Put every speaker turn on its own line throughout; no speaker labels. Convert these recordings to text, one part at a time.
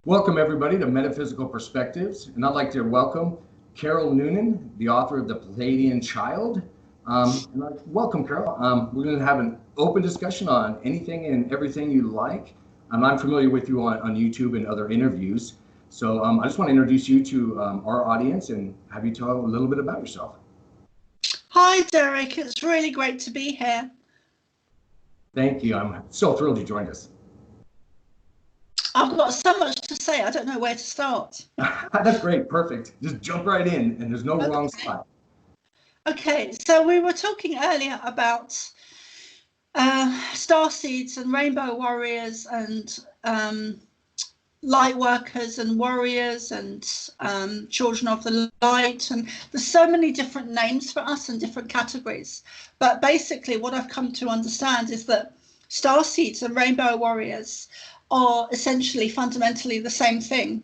Welcome everybody to Metaphysical Perspectives, and I'd like to welcome Carol Noonan, the author of the Pleiadian Child. Welcome, Carol. We're going to have an open discussion on anything and everything you like. I'm familiar with you on YouTube and other interviews, so I just want to introduce you to our audience and have you tell a little bit about yourself.
Hi, Derek. It's really great to be here.
Thank you. I'm so thrilled you joined us.
I've got so much to say, I don't know where to start.
That's great. Perfect. Just jump right in, and there's no wrong spot.
Okay, so we were talking earlier about starseeds and rainbow warriors and light workers and warriors and children of the light, and there's so many different names for us and different categories. But basically what I've come to understand is that starseeds and rainbow warriors are essentially fundamentally the same thing,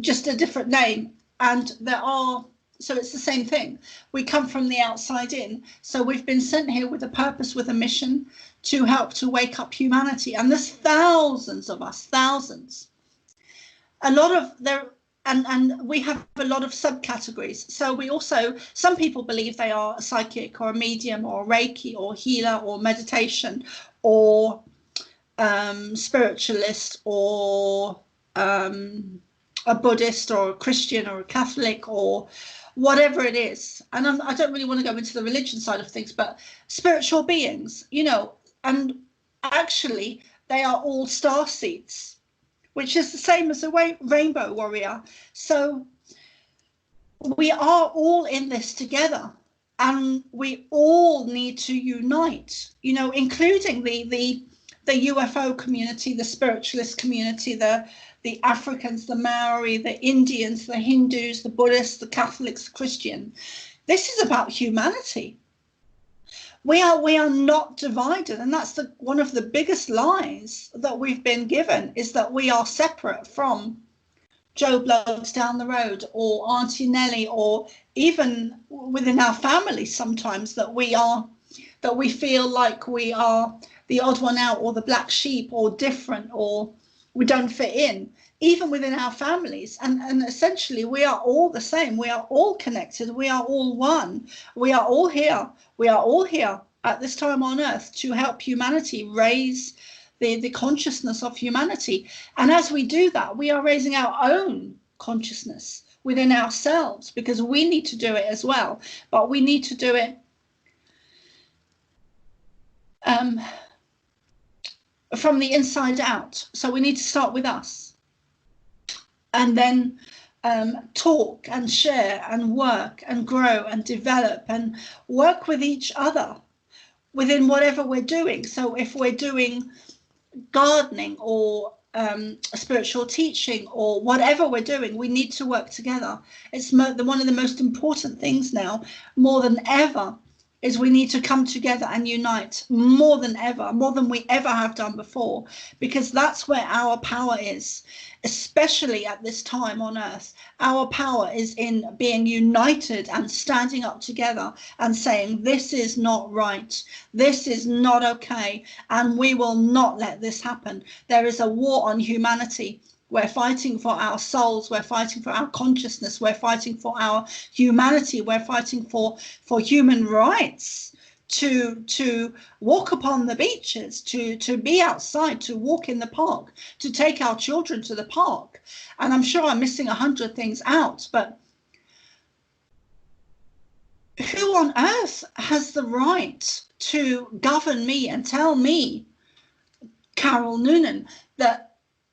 just a different name. And so it's the same thing. We come from the outside in. So we've been sent here with a purpose, with a mission to help to wake up humanity. And there's thousands of us, thousands. And we have a lot of subcategories. So we also, some people believe they are a psychic or a medium or a Reiki or healer or meditation or spiritualist or a Buddhist or a Christian or a Catholic or whatever it is. And I don't really want to go into the religion side of things, but spiritual beings, and actually they are all starseeds, which is the same as a rainbow warrior. So we are all in this together, and we all need to unite, including the UFO community, the spiritualist community, the Africans, the Maori, the Indians, the Hindus, the Buddhists, the Catholics, the Christian. This is about humanity. We are not divided, and that's one of the biggest lies that we've been given, is that we are separate from Joe Bloggs down the road or Auntie Nellie, or even within our family sometimes that we feel like we are the odd one out or the black sheep or different or we don't fit in, even within our families. And essentially we are all the same. We are all connected. We are all one. We are all here. We are all here at this time on earth to help humanity raise the consciousness of humanity. And as we do that, we are raising our own consciousness within ourselves, because we need to do it as well. But we need to do it from the inside out. So we need to start with us, and then talk and share and work and grow and develop and work with each other within whatever we're doing. So if we're doing gardening or spiritual teaching or whatever we're doing, we need to work together. It's one of the most important things now, more than ever, is we need to come together and unite more than ever, more than we ever have done before, because that's where our power is, especially at this time on earth. Our power is in being united and standing up together and saying, this is not right, this is not okay, and we will not let this happen. There is a war on humanity. We're fighting for our souls, we're fighting for our consciousness, we're fighting for our humanity, we're fighting for human rights, to walk upon the beaches, to be outside, to walk in the park, to take our children to the park. And I'm sure I'm missing 100 things out, but who on earth has the right to govern me and tell me, Carol Noonan, that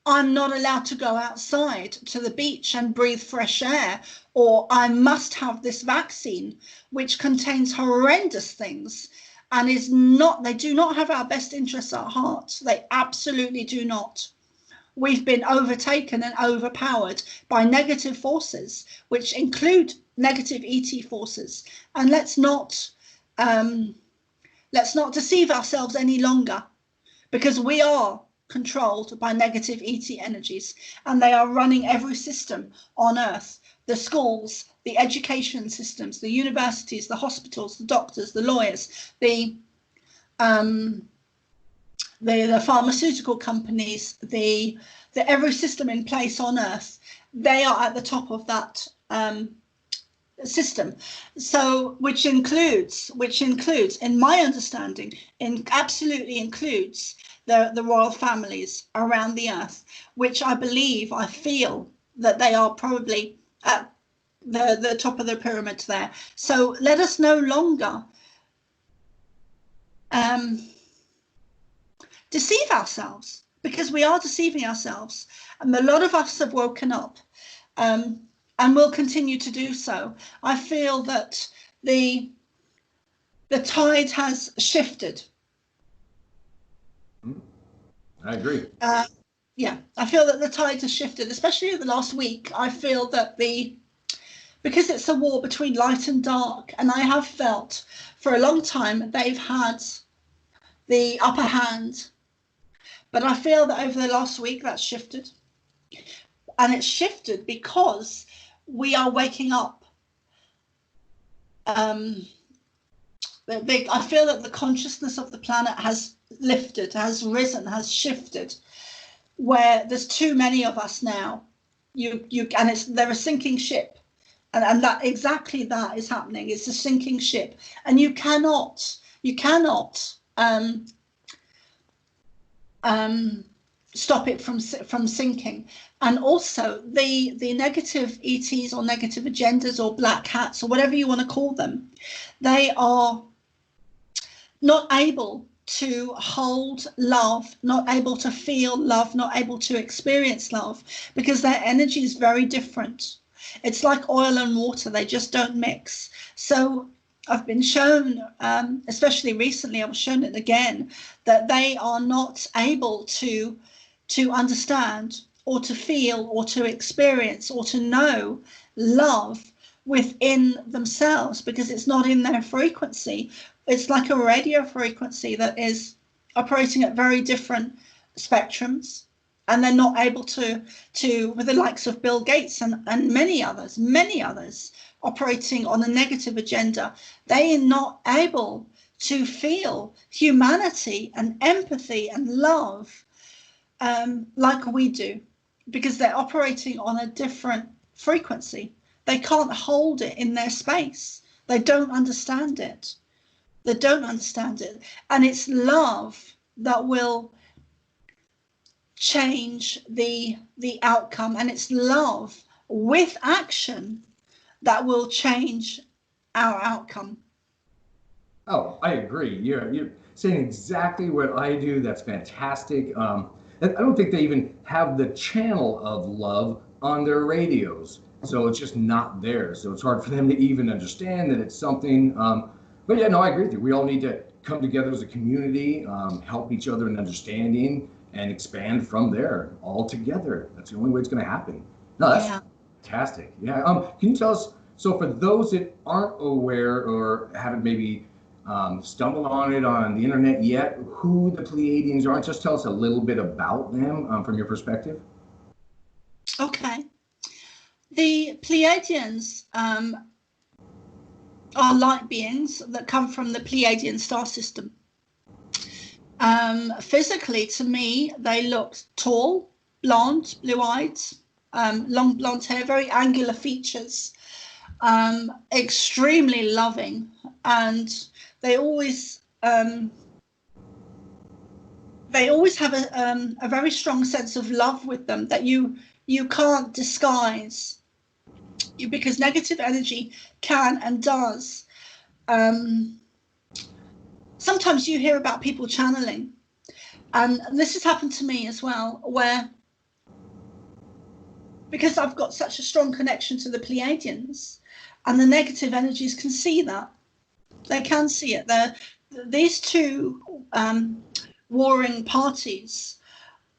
I'm not allowed to go outside to the beach and breathe fresh air, or I must have this vaccine, which contains horrendous things and they do not have our best interests at heart. They absolutely do not. We've been overtaken and overpowered by negative forces, which include negative ET forces. And let's not deceive ourselves any longer, because we are controlled by negative ET energies, and they are running every system on earth. The schools, the education systems, the universities, the hospitals, the doctors, the lawyers, the the pharmaceutical companies, the every system in place on Earth, they are at the top of that system. So which includes, in my understanding, absolutely includes the royal families around the Earth, which I feel that they are probably at the top of the pyramid there. So let us no longer deceive ourselves, because we are deceiving ourselves. And a lot of us have woken up, and will continue to do so. I feel that the tide has shifted.
I agree.
Yeah, I feel that the tide has shifted, especially in the last week. I feel that because it's a war between light and dark, and I have felt for a long time they've had the upper hand. But I feel that over the last week that's shifted. And it's shifted because we are waking up. I feel that the consciousness of the planet has lifted, has risen, has shifted, where there's too many of us now. They're a sinking ship. And that exactly that is happening. It's a sinking ship, and you cannot stop it from sinking. And also the negative ETs or negative agendas or black hats or whatever you want to call them, they are not able to hold love, not able to feel love, not able to experience love, because their energy is very different. It's like oil and water, they just don't mix. So I've been shown, especially recently, I was shown it again, that they are not able to understand or to feel or to experience or to know love within themselves, because it's not in their frequency. It's like a radio frequency that is operating at very different spectrums. And they're not able to with the likes of Bill Gates and many others operating on a negative agenda, they are not able to feel humanity and empathy and love like we do, because they're operating on a different frequency. They can't hold it in their space. They don't understand it. They don't understand it. And it's love that will change the outcome, and it's love with action that will change our outcome.
Oh, I agree. You're saying exactly what I do. That's fantastic. I don't think they even have the channel of love on their radios, so it's just not there. So it's hard for them to even understand that it's something. But yeah, no, I agree with you. We all need to come together as a community, help each other in understanding, and expand from there all together. That's the only way it's going to happen. No, that's fantastic. Yeah. Can you tell us, so for those that aren't aware or haven't maybe stumbled on it on the internet yet, who the Pleiadians are, just tell us a little bit about them from your perspective.
Okay. The Pleiadians are light beings that come from the Pleiadian star system. Physically, to me, they look tall, blonde, blue-eyed, long blonde hair, very angular features, extremely loving, and they always have a very strong sense of love with them that you can't disguise, because negative energy can and does. Sometimes you hear about people channeling, and this has happened to me as well, where, because I've got such a strong connection to the Pleiadians, and the negative energies can see that. They can see it. These two warring parties,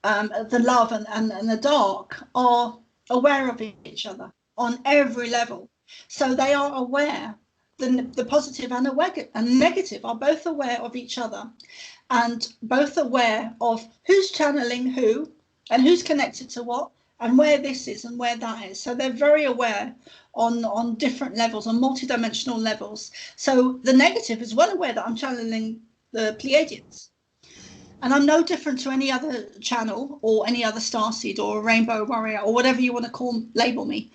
the love and the dark, are aware of each other on every level. So they are aware. The positive and negative are both aware of each other, and both aware of who's channeling who and who's connected to what and where this is and where that is. So they're very aware on different levels, on multidimensional levels. So the negative is well aware that I'm channeling the Pleiadians. And I'm no different to any other channel or any other starseed or a rainbow warrior or whatever you want to label me.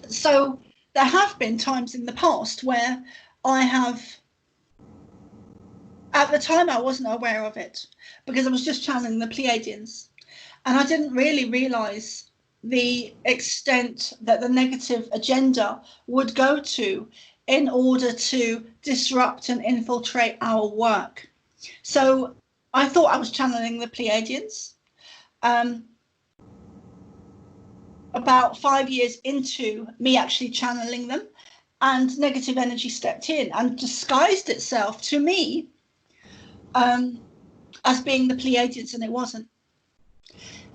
So there have been times in the past where I have, at the time I wasn't aware of it because I was just channeling the Pleiadians, and I didn't really realize the extent that the negative agenda would go to in order to disrupt and infiltrate our work. So I thought I was channeling the Pleiadians. About 5 years into me actually channeling them, and negative energy stepped in and disguised itself to me as being the Pleiadians, and it wasn't.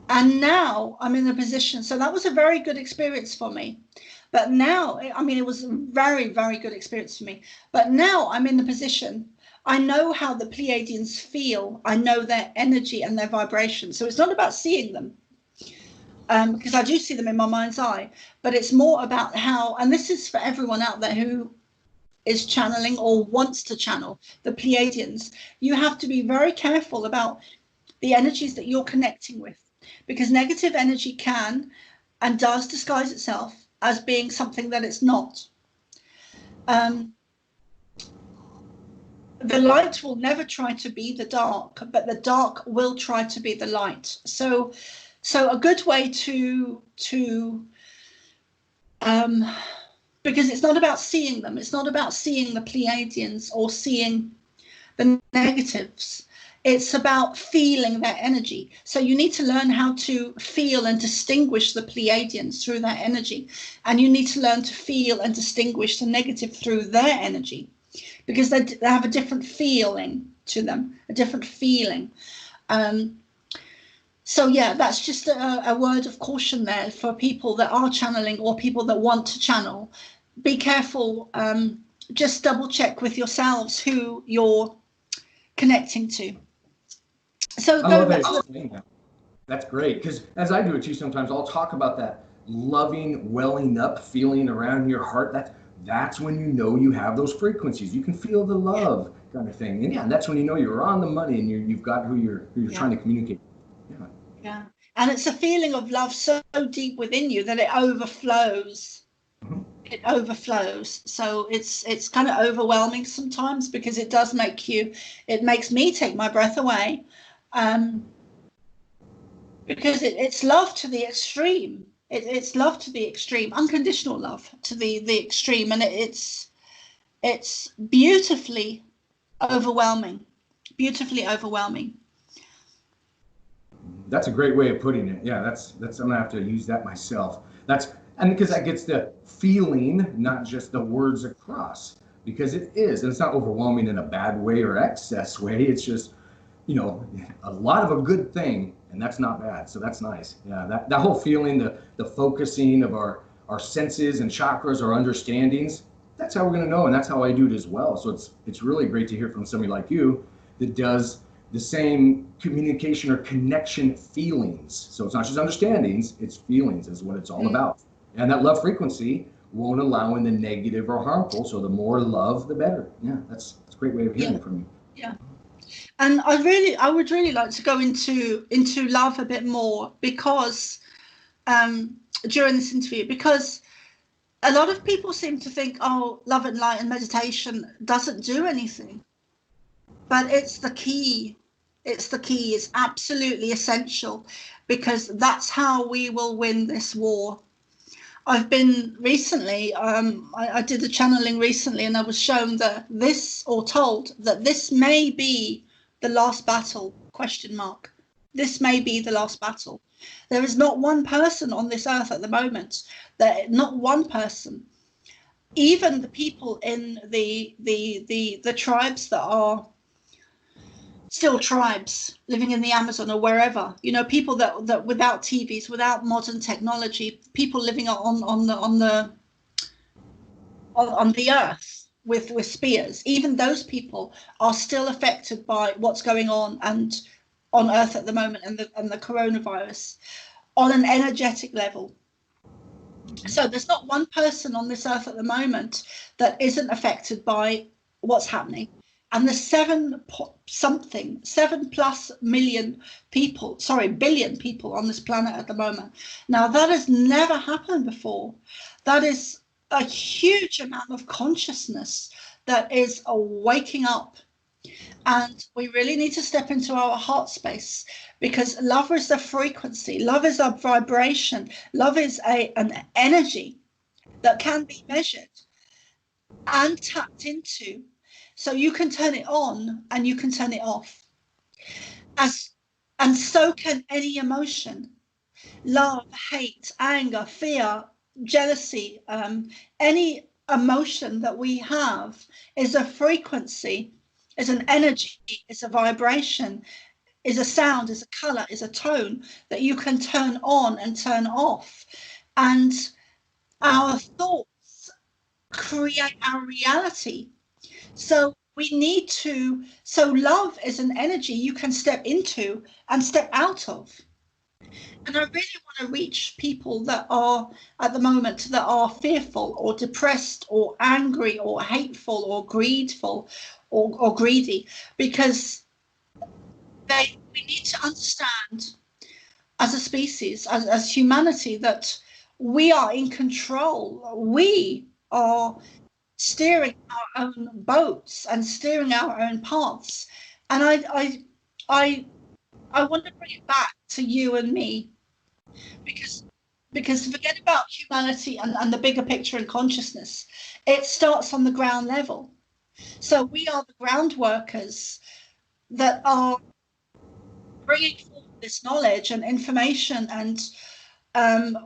And now I'm in a position, so that was a very good experience for me. But now, I mean, it was a very, very good experience for me. But now I'm in the position, I know how the Pleiadians feel. I know their energy and their vibration. So it's not about seeing them, because I do see them in my mind's eye, but it's more about how, and this is for everyone out there who is channeling or wants to channel the Pleiadians, you have to be very careful about the energies that you're connecting with, because negative energy can and does disguise itself as being something that it's not. The light will never try to be the dark, but the dark will try to be the light. So a good way to because it's not about seeing them, it's not about seeing the Pleiadians or seeing the negatives. It's about feeling their energy. So you need to learn how to feel and distinguish the Pleiadians through their energy. And you need to learn to feel and distinguish the negative through their energy, because they have a different feeling to them, a different feeling. So yeah, that's just a word of caution there for people that are channeling or people that want to channel. Be careful, just double check with yourselves who you're connecting to. So
I love that. That's great, because as I do it too, sometimes I'll talk about that loving, welling up feeling around your heart. That's when you know you have those frequencies. You can feel the love kind of thing, and yeah, that's when you know you're on the money and you've got who you're trying to communicate.
Yeah, and it's a feeling of love so deep within you that it overflows.
Mm-hmm.
It overflows. So it's kind of overwhelming sometimes, because it does it makes me take my breath away. Because it's love to the extreme. It's love to the extreme, unconditional love to the extreme, and it's beautifully overwhelming,
That's a great way of putting it. Yeah, that's I'm gonna have to use that myself. And because that gets the feeling, not just the words across, because it is, and it's not overwhelming in a bad way or excess way. It's just, a lot of a good thing, and that's not bad. So that's nice. Yeah, that whole feeling, the focusing of our senses and chakras, our understandings, that's how we're going to know, and that's how I do it as well. So it's really great to hear from somebody like you that does the same communication or connection feelings. So it's not just understandings, it's feelings is what it's all about. And that love frequency won't allow in the negative or harmful. So the more love, the better. Yeah, that's a great way of hearing it from you.
Yeah. And I would really like to go into love a bit more, because during this interview, because a lot of people seem to think, oh, love and light and meditation doesn't do anything. But it's the key. It's absolutely essential, because that's how we will win this war. I've been recently, I did a channeling recently, and I was shown that told that this may be the last battle, ? This may be the last battle. There is not one person on this earth at the moment, not one person, even the people in the tribes that are still tribes living in the Amazon or wherever, people that without TVs, without modern technology, people living on the earth with spears, even those people are still affected by what's going on earth at the moment, and the coronavirus on an energetic level. So there's not one person on this earth at the moment that isn't affected by what's happening. and the 7+ billion people on this planet at the moment. Now, that has never happened before. That is a huge amount of consciousness that is waking up. And we really need to step into our heart space, because love is a frequency, love is a vibration, love is an energy that can be measured and tapped into. So you can turn it on and you can turn it off. And so can any emotion: love, hate, anger, fear, jealousy. Any emotion that we have is a frequency, is an energy, is a vibration, is a sound, is a color, is a tone that you can turn on and turn off. And our thoughts create our reality. So we need to, so love is an energy you can step into and step out of. And I really want to reach people that are at the moment that are fearful or depressed or angry or hateful or greedful or greedy, because we need to understand as a species, as humanity, that we are in control. We are steering our own boats and steering our own paths. And I want to bring it back to you and me, because forget about humanity and the bigger picture and consciousness. It starts on the ground level. So we are the ground workers that are bringing forward this knowledge and information, and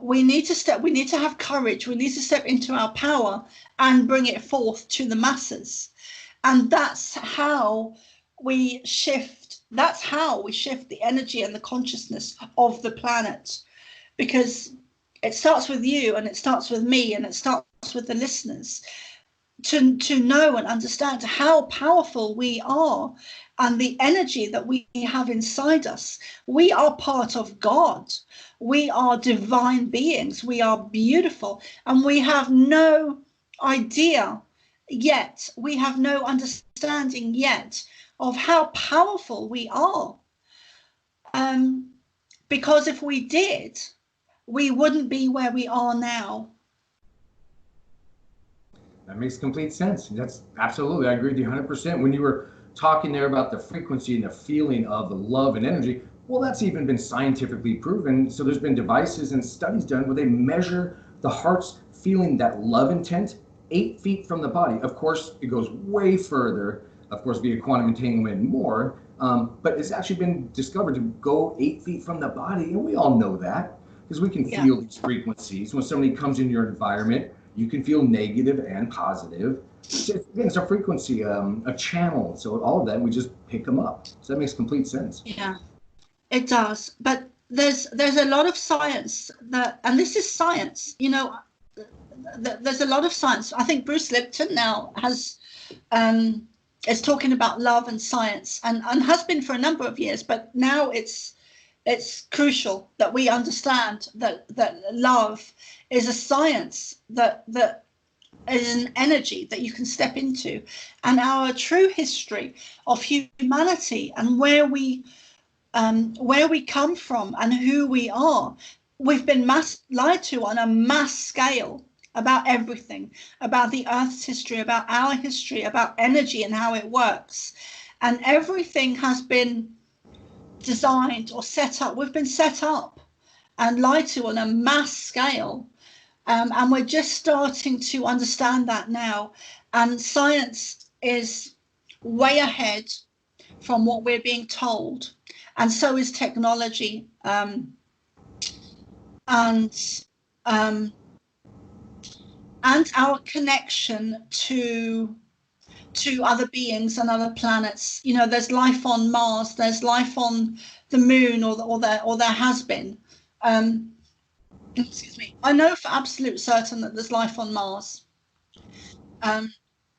we need to have courage. We need to step into our power and bring it forth to the masses. And that's how we shift. That's how we shift the energy and the consciousness of the planet, because it starts with you, and it starts with me, and it starts with the listeners, to know and understand how powerful we are and the energy that we have inside us. We are part of God. We are divine beings. We are beautiful, and we have no idea yet. We have no understanding yet of how powerful we are. Because if we did, we wouldn't be where we are now.
That makes complete sense. That's absolutely, I agree with you 100%. When you were talking there about the frequency and the feeling of the love and energy, well, that's even been scientifically proven. So there's been devices and studies done where they measure the heart's feeling that love intent 8 feet from the body. Of course, it goes way further, of course, via quantum entanglement and more. But it's actually been discovered to go 8 feet from the body. And we all know that, because we can feel these frequencies. When somebody comes in your environment, you can feel negative and positive. Again, it's a frequency, a channel. So all of that, we just pick them up. So that makes complete sense.
Yeah, it does. But there's a lot of science that, and this is science, you know, there's a lot of science. I think Bruce Lipton now is talking about love and science, and has been for a number of years, but now it's crucial that we understand that love is a science, that is an energy that you can step into. And our true history of humanity and where we come from and who we are, we've been lied to on a mass scale about everything, about the Earth's history, about our history, about energy and how it works. And everything has been designed or set up. We've been set up and lied to on a mass scale. And we're just starting to understand that now. And science is way ahead from what we're being told. And so is technology. And our connection to other beings and other planets. You know, there's life on Mars, there's life on the moon, or there has been. Excuse me. I know for absolute certain that there's life on Mars.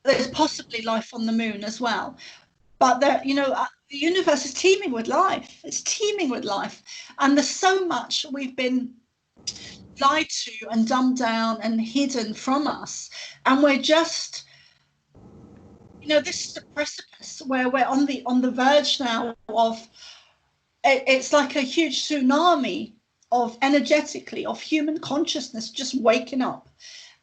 There's possibly life on the moon as well. But there, you know, the universe is teeming with life. It's teeming with life, and there's so much we've been lied to and dumbed down and hidden from us, and we're just this is a precipice where we're on the verge now of it's like a huge tsunami of energetically of human consciousness just waking up.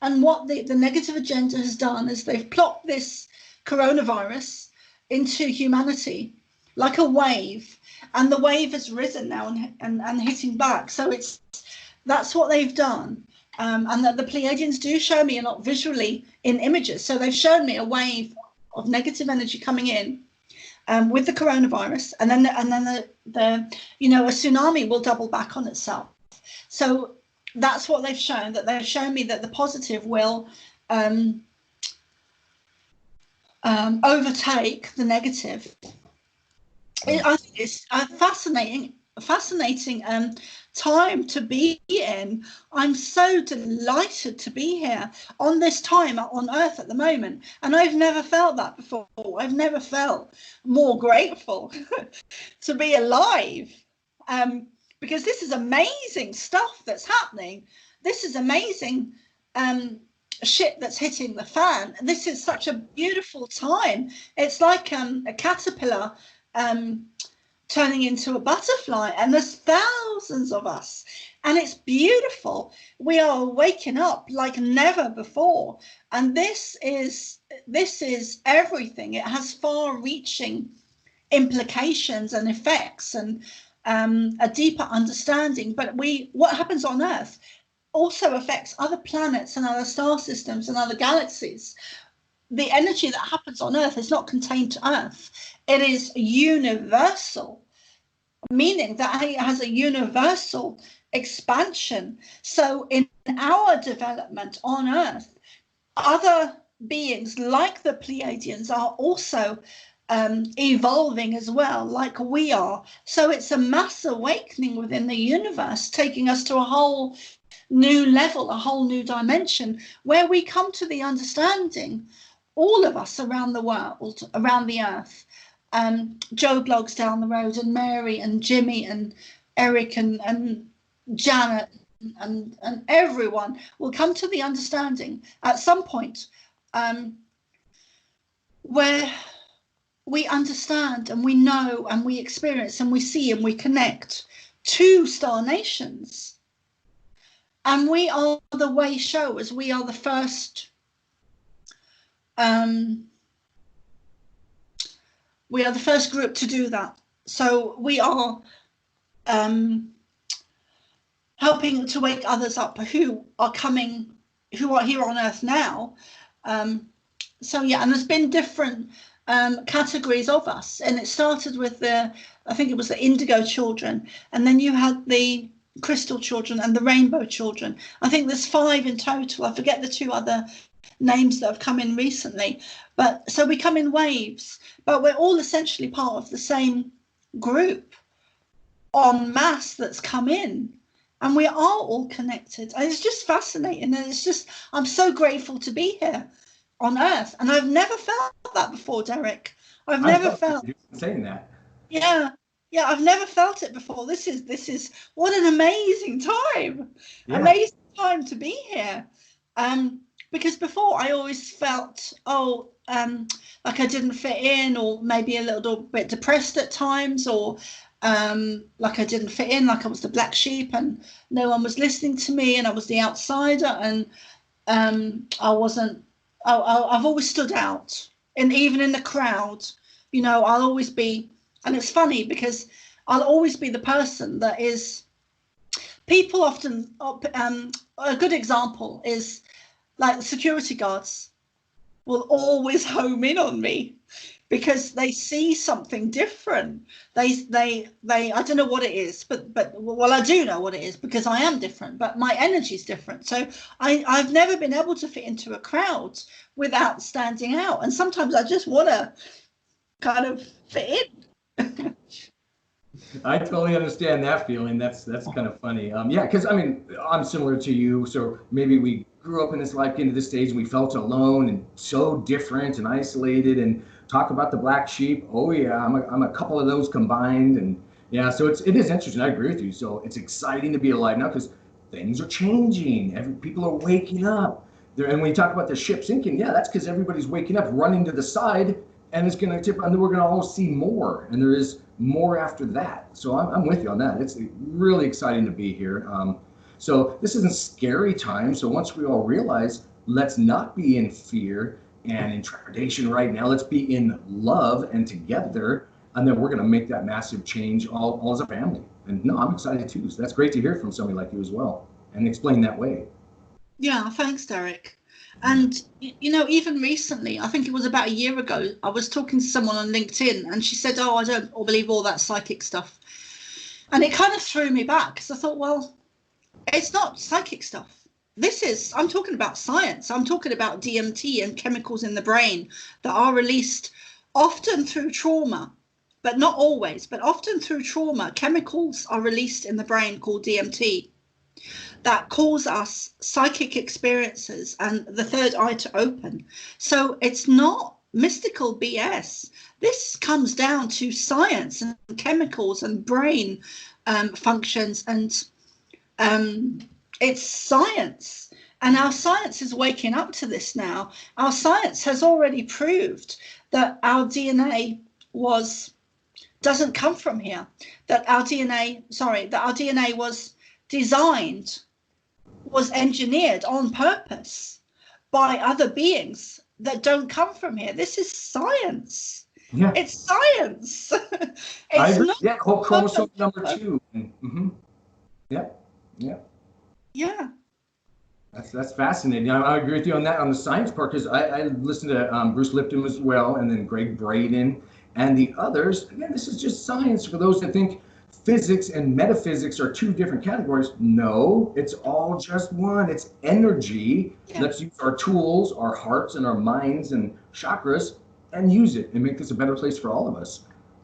And what the negative agenda has done is they've plopped this coronavirus into humanity like a wave, and the wave has risen now and hitting back. So that's what they've done. And that the Pleiadians do show me a lot visually in images. So they've shown me a wave of negative energy coming in with the coronavirus, and then the a tsunami will double back on itself. So that's what they've shown, that they've shown me that the positive will overtake the negative. I think it's a fascinating time to be in. I'm so delighted to be here on this time on Earth at the moment, and I've never felt that before. I've never felt more grateful to be alive, because this is amazing stuff that's happening. This is amazing shit that's hitting the fan. This is such a beautiful time. It's like a caterpillar turning into a butterfly, and there's thousands of us, and it's beautiful. We are waking up like never before, and this is everything. It has far-reaching implications and effects, and a deeper understanding. But what happens on Earth also affects other planets and other star systems and other galaxies. The energy that happens on Earth is not contained to Earth. It is universal, meaning that it has a universal expansion. So in our development on Earth, other beings like the Pleiadians are also evolving as well, like we are. So it's a mass awakening within the universe, taking us to a whole new level, a whole new dimension, where we come to the understanding, all of us around the world, around the Earth, Joe Bloggs down the road, and Mary and Jimmy and Eric and Janet and everyone will come to the understanding at some point where we understand and we know and we experience and we see and we connect to star nations. And we are the way showers. We are the first group to do that. So we are helping to wake others up who are here on Earth now. So yeah, and there's been different categories of us, and it started with I think it was the indigo children, and then you had the crystal children and the rainbow children. I think there's 5 in total. I forget the 2 other names that have come in recently, but so we come in waves, but we're all essentially part of the same group en masse that's come in, and we are all connected. And it's just fascinating, and it's just, I'm so grateful to be here on Earth, and I've never felt that before, Derek. I've never felt
saying that.
Yeah, I've never felt it before. This is what an amazing time. Yeah. Amazing time to be here. Because before I always felt, like I didn't fit in, or maybe a little bit depressed at times, or like I didn't fit in, like I was the black sheep and no one was listening to me and I was the outsider, and I've always stood out, and even in the crowd, I'll always be. And it's funny because I'll always be the person that is, people often, a good example is like the security guards will always home in on me because they see something different. They I don't know what it is, but well, I do know what it is because I am different, but my energy is different. So I've never been able to fit into a crowd without standing out. And sometimes I just want to kind of fit in.
I totally understand that feeling. That's kind of funny. Yeah, because I mean, I'm similar to you. So maybe we grew up in this life, into this stage, and we felt alone and so different and isolated. And talk about the black sheep. Oh yeah, I'm a couple of those combined. And yeah, so it is interesting. I agree with you. So it's exciting to be alive now because things are changing. People are waking up. And when you talk about the ship sinking, yeah, that's because everybody's waking up, running to the side, and it's going to tip, and then we're going to all see more, and there is more after that. So I'm with you on that. It's really exciting to be here. So this isn't scary time. So once we all realize, let's not be in fear and in trepidation right now. Let's be in love and together, and then we're going to make that massive change all as a family. And no, I'm excited too. So that's great to hear from somebody like you as well, and explain that way.
Yeah, thanks, Derek. And, you know, even recently, I think it was about a year ago, I was talking to someone on LinkedIn, and she said, oh, I don't believe all that psychic stuff. And it kind of threw me back, because I thought, well, it's not psychic stuff. I'm talking about science. I'm talking about DMT and chemicals in the brain that are released often through trauma, but not always, but often through trauma. Chemicals are released in the brain called DMT that cause us psychic experiences and the third eye to open. So it's not mystical BS. This comes down to science and chemicals and brain functions, and it's science. And our science is waking up to this now. Our science has already proved that our DNA doesn't come from here. That our DNA was designed, was engineered on purpose by other beings that don't come from here. This is science. Yeah. It's science.
I agree. Yeah, whole chromosome number 2. Mm-hmm. Yeah. That's fascinating. I agree with you on that, on the science part, because I listened to Bruce Lipton as well, and then Greg Braden and the others. Again, this is just science for those that think physics and metaphysics are 2 different categories. No, it's all just one. It's energy. Yeah. Let's use our tools, our hearts and our minds and chakras, and use it and make this a better place for all of us.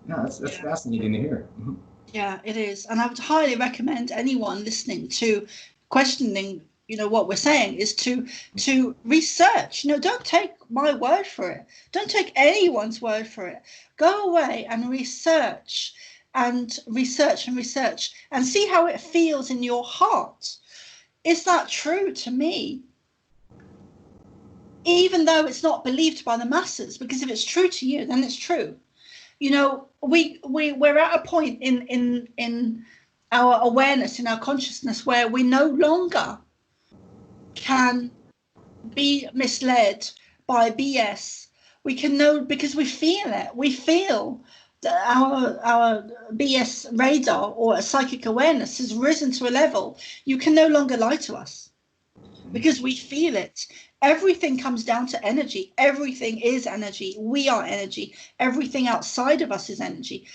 Yeah, that's fascinating to hear. Mm-hmm.
Yeah, it is. And I would highly recommend anyone listening to questioning, you know, what we're saying is to research. You know, don't take my word for it. Don't take anyone's word for it. Go away and research and see how it feels in your heart. Is that true to me? Even though it's not believed by the masses, because if it's true to you, then it's true. You know, we're at a point in our awareness, in our consciousness, where we no longer can be misled by BS. We can know, because we feel it. We feel that our BS radar or psychic awareness has risen to a level. You can no longer lie to us because we feel it. Everything comes down to energy. Everything is energy. We are energy. Everything outside of us is energy.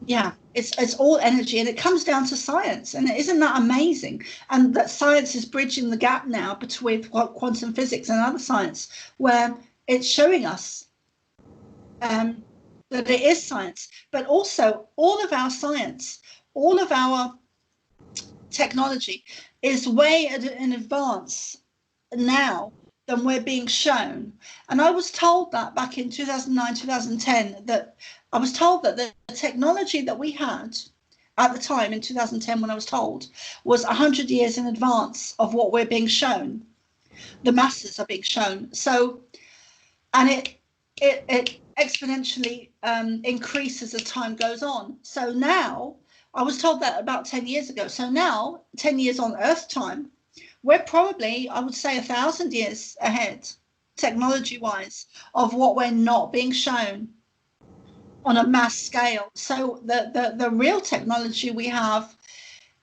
Yeah, it's all energy, and it comes down to science. And isn't that amazing? And that science is bridging the gap now between quantum physics and other science, where it's showing us that it is science, but also all of our science, all of our technology is way in advance now than we're being shown. And I was told that back in 2009, 2010, that I was told that the technology that we had at the time in 2010, when I was told, was 100 years in advance of what we're being shown. The masses are being shown. So, and it exponentially increases as time goes on. So now, I was told that about 10 years ago. So now, 10 years on Earth time, we're probably, I would say, 1,000 years ahead, technology-wise, of what we're not being shown on a mass scale. So the real technology we have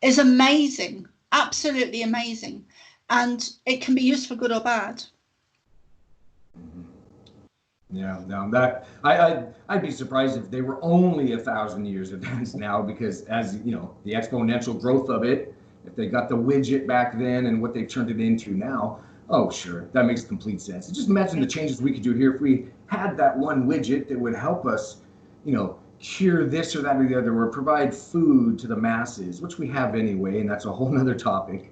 is amazing, absolutely amazing, and it can be used for good or bad.
Yeah, no, that I'd be surprised if they were only 1,000 years advanced now, because as you know, the exponential growth of it, if they got the widget back then and what they've turned it into now, oh sure, that makes complete sense. Just imagine the changes we could do here if we had that one widget that would help us, you know, cure this or that or the other, or provide food to the masses, which we have anyway, and that's a whole nother topic.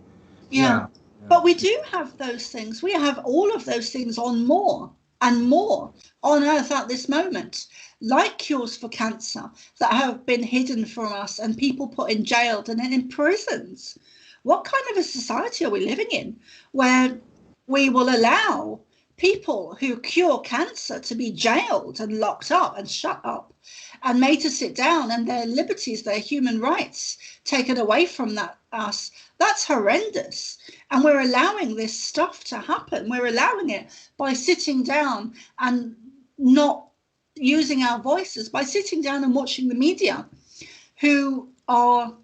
Yeah. But we do have those things. We have all of those things on more and more on Earth at this moment, like cures for cancer that have been hidden from us and people put in jail and then in prisons. what kind of a society are we living in where we will allow people who cure cancer to be jailed and locked up and shut up and made to sit down, and their liberties, their human rights taken away from us? That's horrendous. And we're allowing this stuff to happen. We're allowing it by sitting down and not using our voices, by sitting down and watching the media who are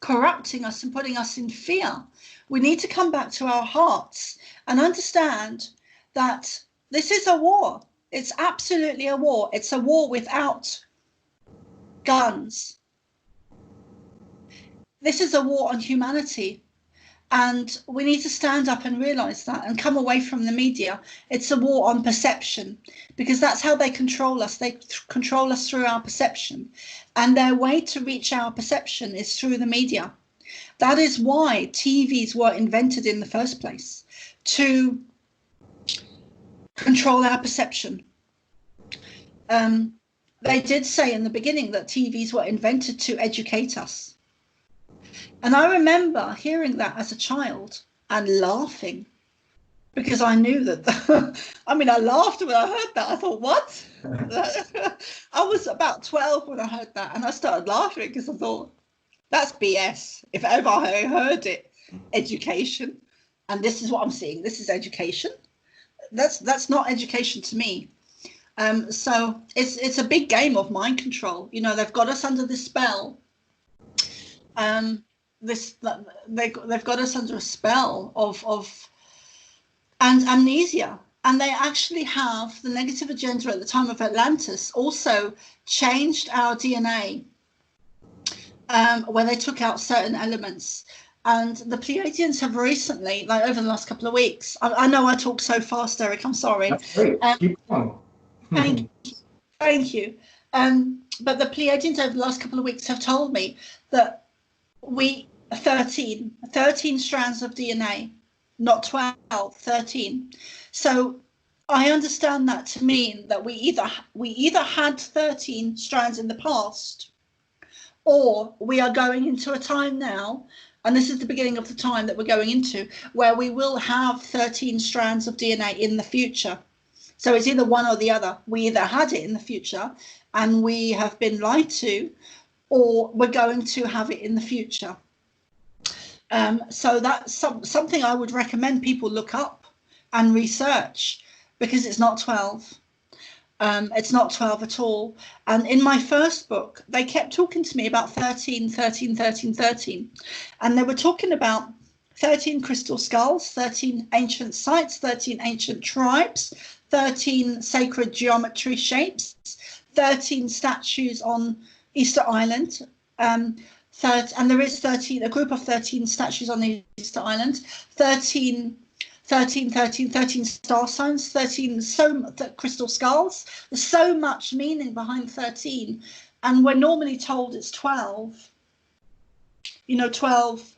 corrupting us and putting us in fear. We need to come back to our hearts and understand that this is a war. It's absolutely a war. It's a war without guns. This is a war on humanity. And we need to stand up and realize that and come away from the media. It's a war on perception, because that's how they control us. They control us through our perception. And their way to reach our perception is through the media. That is why TVs were invented in the first place, to control our perception. They did say in the beginning that TVs were invented to educate us. And I remember hearing that as a child and laughing, because I knew that, I mean, I laughed when I heard that. I thought, what? I was about 12 when I heard that, and I started laughing because I thought, that's BS. If ever I heard it, education. And this is what I'm seeing. This is education. That's not education to me. So it's a big game of mind control. You know, they've got us under this spell. They've got us under a spell of amnesia, and they actually have the negative agenda at the time of Atlantis also changed our DNA, where they took out certain elements. And the Pleiadians have recently, like over the last couple of weeks, I know I talk so fast, Eric, I'm sorry.
That's great. Keep going.
Thank you. But the Pleiadians over the last couple of weeks have told me that 13 strands of DNA, not 12, 13. So I understand that to mean that we either had 13 strands in the past, or we are going into a time now, and this is the beginning of the time that we're going into, where we will have 13 strands of DNA in the future. So it's either one or the other. We either had it in the future and we have been lied to, or we're going to have it in the future. So that's something I would recommend people look up and research, because it's not 12. It's not 12 at all. And in my first book, they kept talking to me about 13, 13, 13, 13. And they were talking about 13 crystal skulls, 13 ancient sites, 13 ancient tribes, 13 sacred geometry shapes, 13 statues on Easter Island, and there is a group of 13 statues on the Easter Island, 13 star signs, 13 crystal skulls. There's so much meaning behind 13, and we're normally told it's 12. You know, 12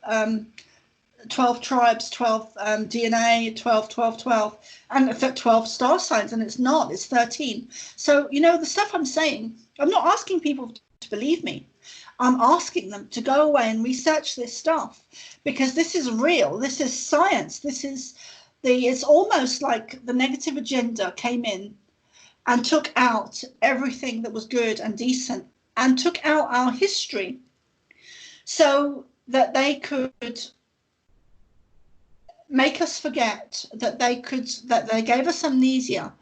tribes, 12 DNA, 12, 12, 12, and 12 star signs, and it's not, it's 13. So, you know, the stuff I'm saying, I'm not asking people to believe me. I'm asking them to go away and research this stuff, because this is real. This is science. It's almost like the negative agenda came in and took out everything that was good and decent, and took out our history, so that they could make us forget, that they gave us amnesia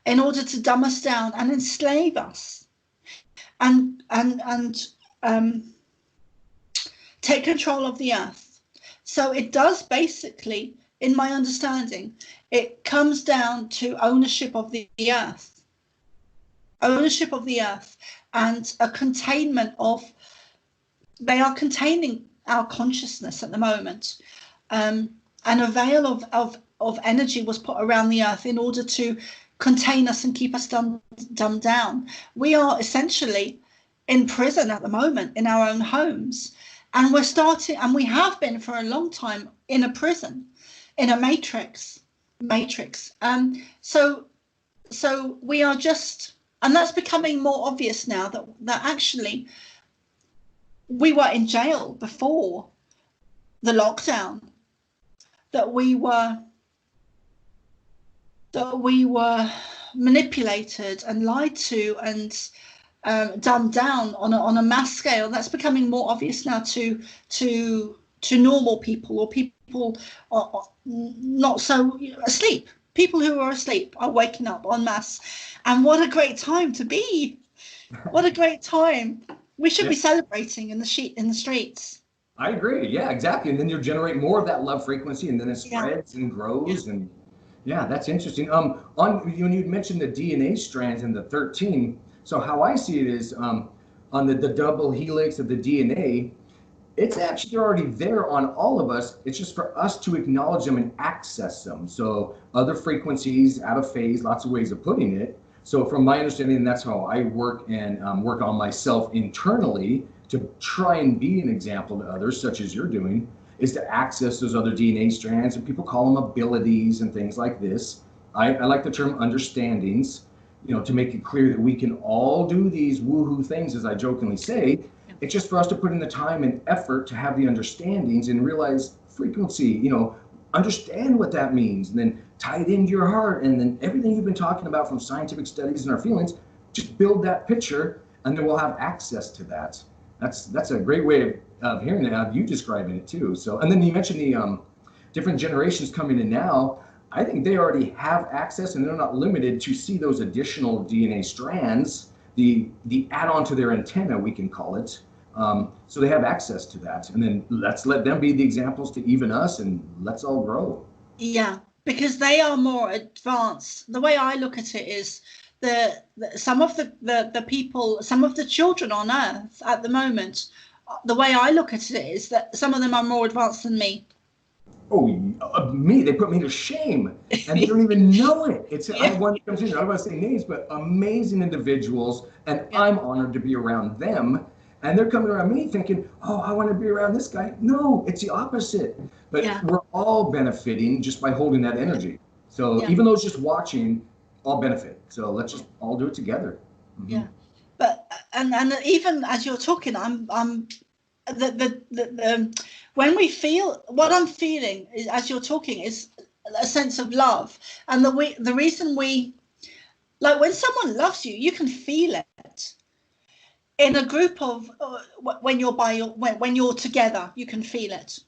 in order to dumb us down and enslave us, and take control of the earth. So it does basically, in my understanding, it comes down to ownership of the earth. Ownership of the earth, and a containment of, they are containing our consciousness at the moment. And a veil of energy was put around the earth in order to contain us and keep us dumbed down. We are essentially in prison at the moment, in our own homes. And we have been for a long time in a prison, in a matrix. So we are just, and that's becoming more obvious now, that actually we were in jail before the lockdown, that we were manipulated and lied to and dumbed down on a mass scale. That's becoming more obvious now to normal people, or people are not so asleep. People who are asleep are waking up en masse, and what a great time to be! What a great time! We should be celebrating in the streets.
I agree. Yeah, exactly. And then you'll generate more of that love frequency, and then it spreads and grows. And yeah, that's interesting. When you mentioned the DNA strands in the 13. So how I see it is, on the double helix of the DNA, it's actually already there on all of us. It's just for us to acknowledge them and access them. So other frequencies, out of phase, lots of ways of putting it. So from my understanding, that's how I work and work on myself internally to try and be an example to others, such as you're doing, is to access those other DNA strands. And people call them abilities and things like this. I like the term understandings, to make it clear that we can all do these woohoo things, as I jokingly say. It's just for us to put in the time and effort to have the understandings and realize frequency, understand what that means, and then tie it into your heart. And then everything you've been talking about from scientific studies and our feelings, just build that picture, and then we'll have access to that. That's a great way of hearing it, of you describing it too. So, and then you mentioned the different generations coming in now. I think they already have access, and they're not limited to see those additional DNA strands, the add-on to their antenna, we can call it. So they have access to that, and then let's let them be the examples to even us, and let's all grow.
Yeah, because they are more advanced. The way I look at it is some of the people, some of the children on Earth at the moment, the way I look at it is that some of them are more advanced than me.
Oh, me, they put me to shame, and they don't even know it. It's I don't want to say names, but amazing individuals, and I'm honored to be around them. And they're coming around me thinking, oh, I want to be around this guy. No, it's the opposite. But we're all benefiting just by holding that energy. So even those just watching, all benefit. So let's just all do it together. Mm-hmm.
Yeah, but and even as you're talking, I'm when we feel what I'm feeling is, as you're talking, is a sense of love, and the reason we, like, when someone loves you, you can feel it. In a group of when you're together, you can feel it.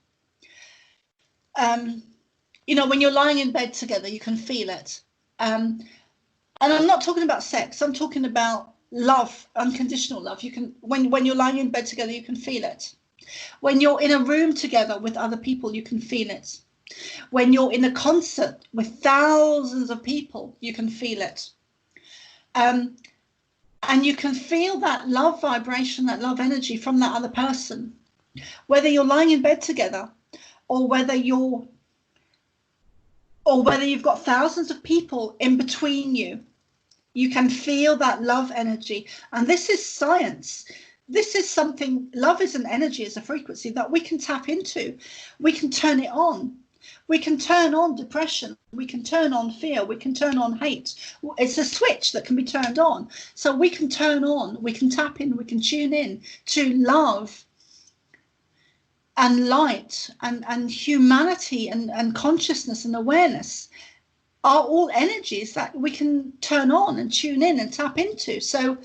When you're lying in bed together, you can feel it. And I'm not talking about sex. I'm talking about love, unconditional love. You can when you're lying in bed together, you can feel it. When you're in a room together with other people, you can feel it. When you're in a concert with thousands of people, you can feel it. And you can feel that love vibration, that love energy from that other person, whether you're lying in bed together, or whether you've got thousands of people in between you. You can feel that love energy. And this is science. This is something, love is an energy, is a frequency that we can tap into. We can turn it on. We can turn on depression. We can turn on fear. We can turn on hate. It's a switch that can be turned on. So we can turn on, we can tap in, we can tune in to love and light and humanity and consciousness and awareness are all energies that we can turn on and tune in and tap into. So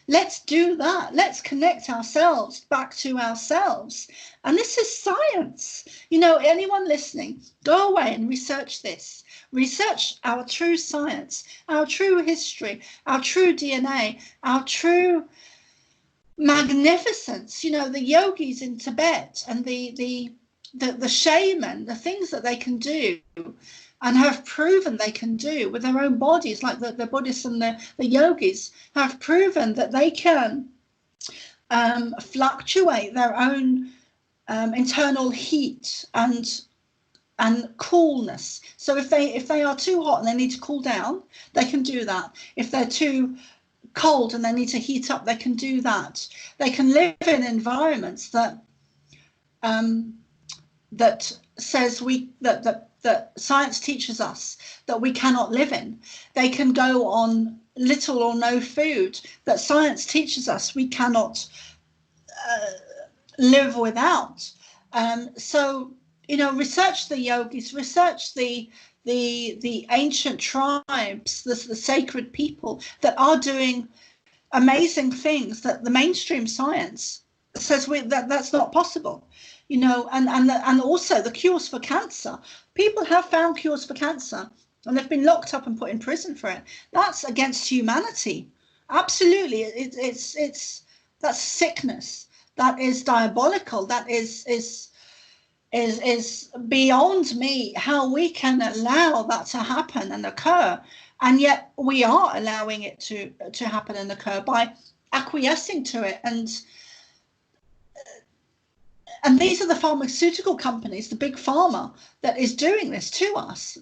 let's do that. Let's connect ourselves back to ourselves. And this is science. Anyone listening, go away and research this. Research our true science, our true history, our true DNA, our true magnificence. The yogis in Tibet and the shaman, the things that they can do and have proven they can do with their own bodies, like the Buddhists and the yogis have proven that they can fluctuate their own internal heat and coolness. So if they are too hot and they need to cool down, they can do that. If they're too cold and they need to heat up, they can do that. They can live in environments that science teaches us that we cannot live in. They can go on little or no food that science teaches us we cannot live without. So you know, research the yogis, research the ancient tribes, the sacred people that are doing amazing things that the mainstream science says that's not possible, you know, and also the cures for cancer. People have found cures for cancer and they've been locked up and put in prison for it. That's against humanity. Absolutely. It's that's sickness. That is diabolical. That is beyond me how we can allow that to happen and occur. And yet we are allowing it to happen and occur by acquiescing to it. And these are the pharmaceutical companies, the big pharma, that is doing this to us,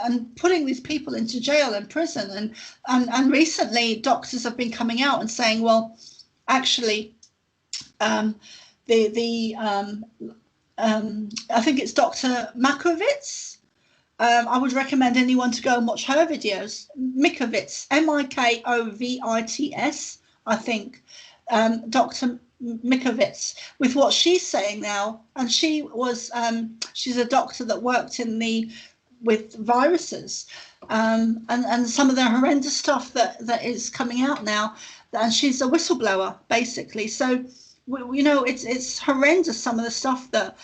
and putting these people into jail and prison. And recently doctors have been coming out and saying, well, actually, I think it's Dr. Makovits. I would recommend anyone to go and watch her videos. Mikovits, Mikovits, I think. Dr. Mikovits, with what she's saying now, and she was she's a doctor that worked with viruses, and some of the horrendous stuff that is coming out now, and she's a whistleblower basically. So you know, it's horrendous, some of the stuff that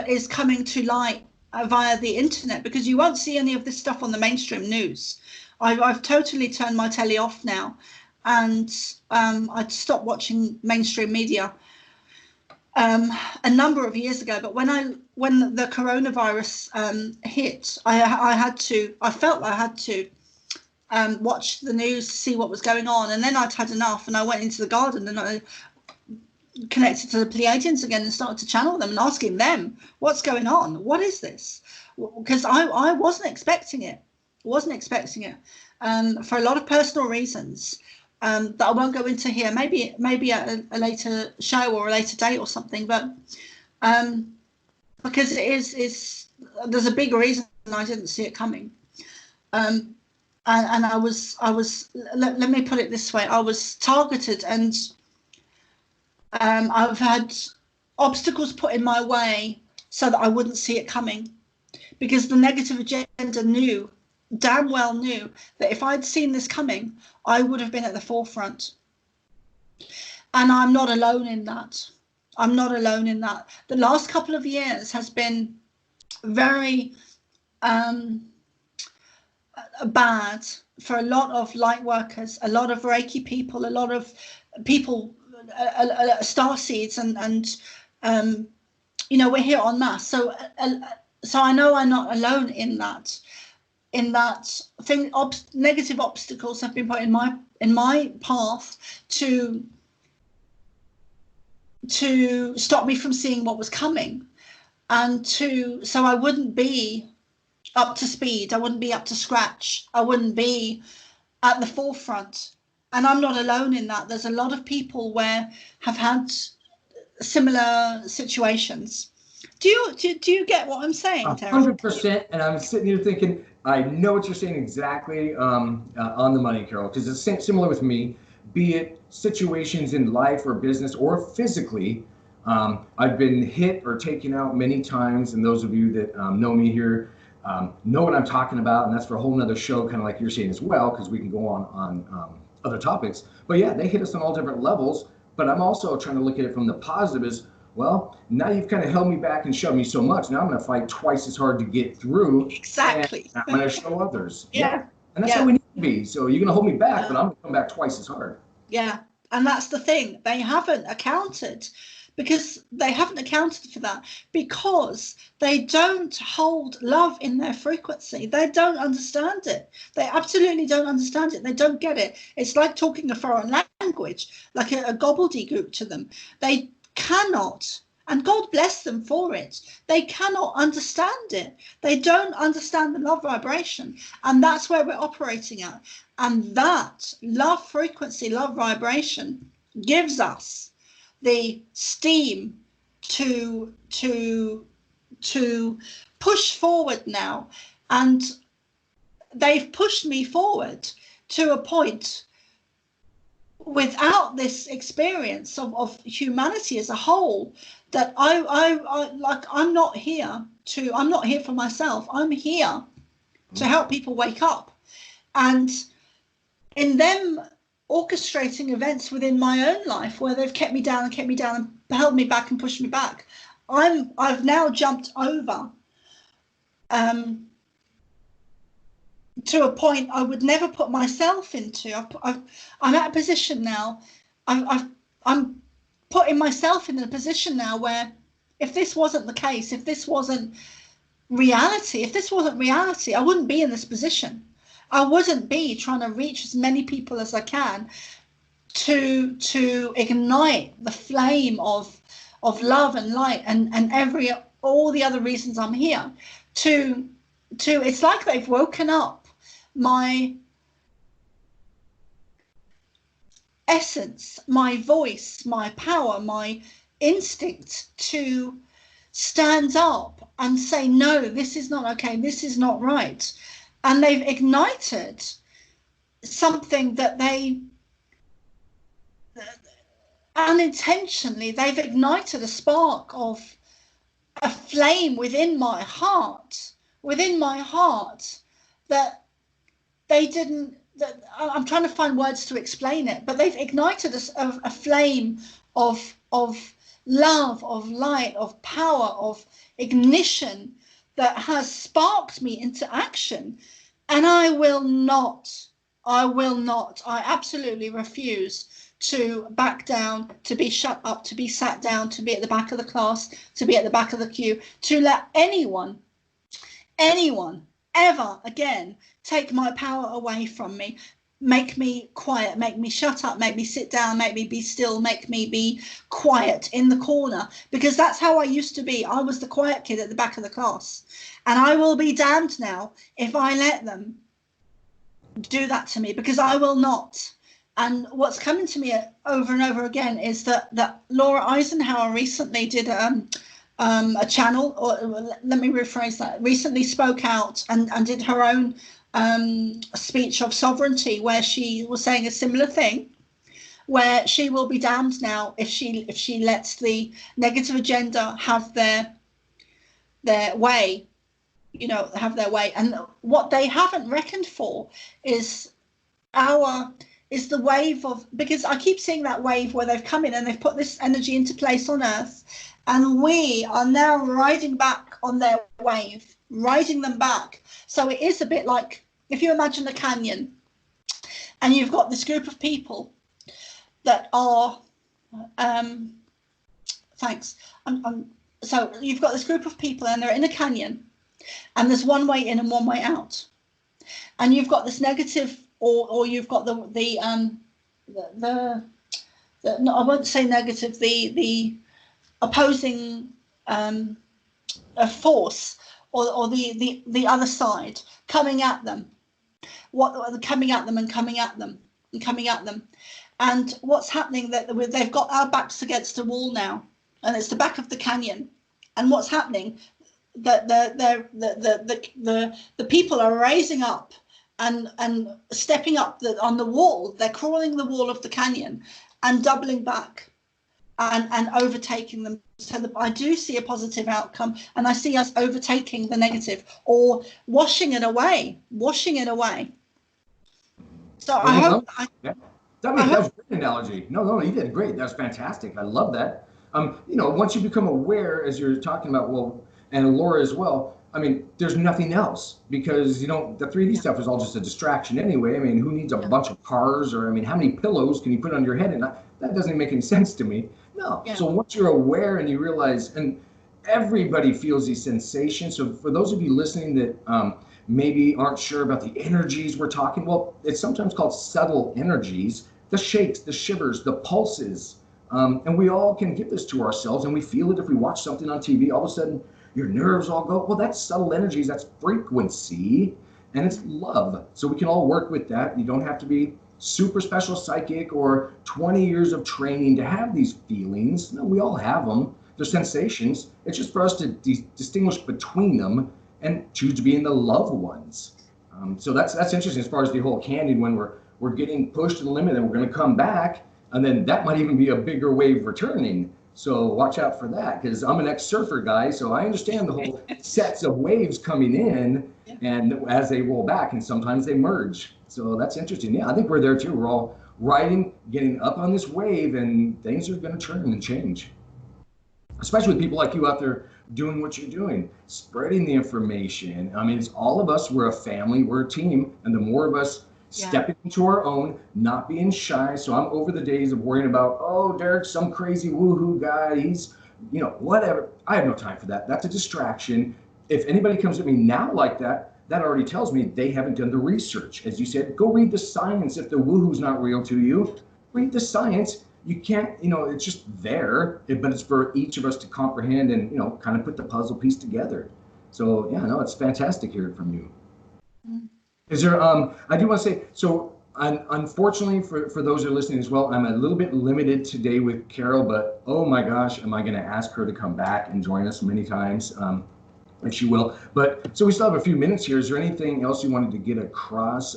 is coming to light via the internet, because you won't see any of this stuff on the mainstream news. I've totally turned my telly off now, and I'd stopped watching mainstream media a number of years ago. But when the coronavirus hit, I felt I had to watch the news to see what was going on, and then I'd had enough, and I went into the garden and I connected to the Pleiadians again and started to channel them and asking them what's going on, what is this, because I wasn't expecting it for a lot of personal reasons that I won't go into here, maybe at a later show or a later date or something, but because there's a big reason I didn't see it coming. And I was let me put it this way, I was targeted, and I've had obstacles put in my way so that I wouldn't see it coming, because the negative agenda damn well knew that if I'd seen this coming, I would have been at the forefront. And I'm not alone in that. The last couple of years has been very bad for a lot of light workers, a lot of Reiki people, a lot of people, StarSeeds, and you know, we're here en masse. So I know I'm not alone in that thing. Negative obstacles have been put in my path to stop me from seeing what was coming, and so I wouldn't be up to speed, I wouldn't be up to scratch, I wouldn't be at the forefront. And I'm not alone in that. There's a lot of people have had similar situations. Do you get what I'm saying, Terry?
100%. And I'm sitting here thinking, I know what you're saying exactly on the money, Carol, because it's similar with me, be it situations in life or business or physically. I've been hit or taken out many times, and those of you that know me here know what I'm talking about, and that's for a whole nother show, kind of like you're saying as well, because we can go on other topics. But yeah, they hit us on all different levels. But I'm also trying to look at it from the positive as, well, now you've kind of held me back and shoved me so much. Now I'm going to fight twice as hard to get through.
Exactly.
And I'm going to show others.
Yeah.
And that's how we need to be. So you're going to hold me back, but I'm going to come back twice as hard.
Yeah. And that's the thing. They haven't accounted for that, because they don't hold love in their frequency. They don't understand it. They absolutely don't understand it. They don't get it. It's like talking a foreign language, like a gobbledygook to them. They cannot, and God bless them for it, they cannot understand it. They don't understand the love vibration, and that's where we're operating at. And that love frequency, love vibration gives us the steam to push forward now. And they've pushed me forward to a point without this experience of humanity as a whole, that I'm not here for myself. I'm here to help people wake up. And in them orchestrating events within my own life where they've kept me down and held me back and pushed me back, I've now jumped over to a point I would never put myself into. I'm at a position now. I'm putting myself in a position now where, if this wasn't the case, if this wasn't reality, I wouldn't be in this position. I wouldn't be trying to reach as many people as I can to ignite the flame of love and light and all the other reasons I'm here. It's like they've woken up my essence, my voice, my power, my instinct to stand up and say, no, this is not okay, this is not right. And they've ignited something that they unintentionally, they've ignited a spark of a flame within my heart that they didn't, that I'm trying to find words to explain it, but they've ignited a flame of love, of light, of power, of ignition that has sparked me into action. And I absolutely refuse to back down, to be shut up, to be sat down, to be at the back of the class, to be at the back of the queue, to let anyone ever again take my power away from me, make me quiet, make me shut up, make me sit down, make me be still, make me be quiet in the corner, because that's how I used to be. I was the quiet kid at the back of the class, and I will be damned now if I let them do that to me, because I will not. And what's coming to me over and over again is that Laura Eisenhower recently did a channel, or let me rephrase that, recently spoke out and did her own speech of sovereignty, where she was saying a similar thing, where she will be damned now if she lets the negative agenda have their way, have their way. And what they haven't reckoned for is the wave of, because I keep seeing that wave where they've come in and they've put this energy into place on Earth, and we are now riding back on their wave, riding them back. So it is a bit like, if you imagine a canyon and you've got this group of people that are, so you've got this group of people and they're in a canyon, and there's one way in and one way out. And you've got this negative, or you've got the no, I won't say negative, the opposing a force, or the other side coming at them, coming at them. And what's happening, that they've got our backs against a wall now, and it's the back of the canyon. And what's happening, that the people are raising up and stepping up on the wall. They're crawling the wall of the canyon and doubling back and overtaking them. So that I do see a positive outcome, and I see us overtaking the negative, or washing it away. So I hope.
That was a great analogy. No, you did great. That's fantastic. I love that. Once you become aware, as you're talking about, well, and Laura as well, I mean, there's nothing else, because, the 3D stuff is all just a distraction anyway. I mean, who needs a bunch of cars, or, I mean, how many pillows can you put on your head? And that doesn't make any sense to me. No. Yeah. So once you're aware and you realize, and everybody feels these sensations. So for those of you listening that maybe aren't sure about the energies we're talking, well, it's sometimes called subtle energies, the shakes, the shivers, the pulses. And we all can give this to ourselves, and we feel it if we watch something on TV. All of a sudden, your nerves all go, well, that's subtle energies, that's frequency, and it's love. So we can all work with that. You don't have to be super special psychic or 20 years of training to have these feelings. No, we all have them. They're sensations. It's just for us to distinguish between them and choose to be in the loved ones. So that's interesting as far as the whole canyon, when we're we're getting pushed to the limit and we're going to come back. And then that might even be a bigger wave returning. So watch out for that, because I'm an ex-surfer guy, so I understand the whole sets of waves coming in and as they roll back, and sometimes they merge. So that's interesting. Yeah, I think we're there too. We're all riding, getting up on this wave, and things are going to turn and change. Especially with people like you out there doing what you're doing, spreading the information. I mean, it's all of us. We're a family, we're a team, and the more of us stepping into our own, not being shy. So I'm over the days of worrying about, oh, Derek's some crazy woohoo guy. He's, you know, whatever. I have no time for that. That's a distraction. If anybody comes at me now like that, that already tells me they haven't done the research. As you said, go read the science. If the woohoo's not real to you, read the science. You can't, you know, it's just there, but it's for each of us to comprehend and, you know, kind of put the puzzle piece together. So yeah, no, it's fantastic hearing from you. Is there, I do want to say, so unfortunately for those who are listening as well, I'm a little bit limited today with Carol, but oh my gosh, am I going to ask her to come back and join us many times, if she will. But so we still have a few minutes here. Is there anything else you wanted to get across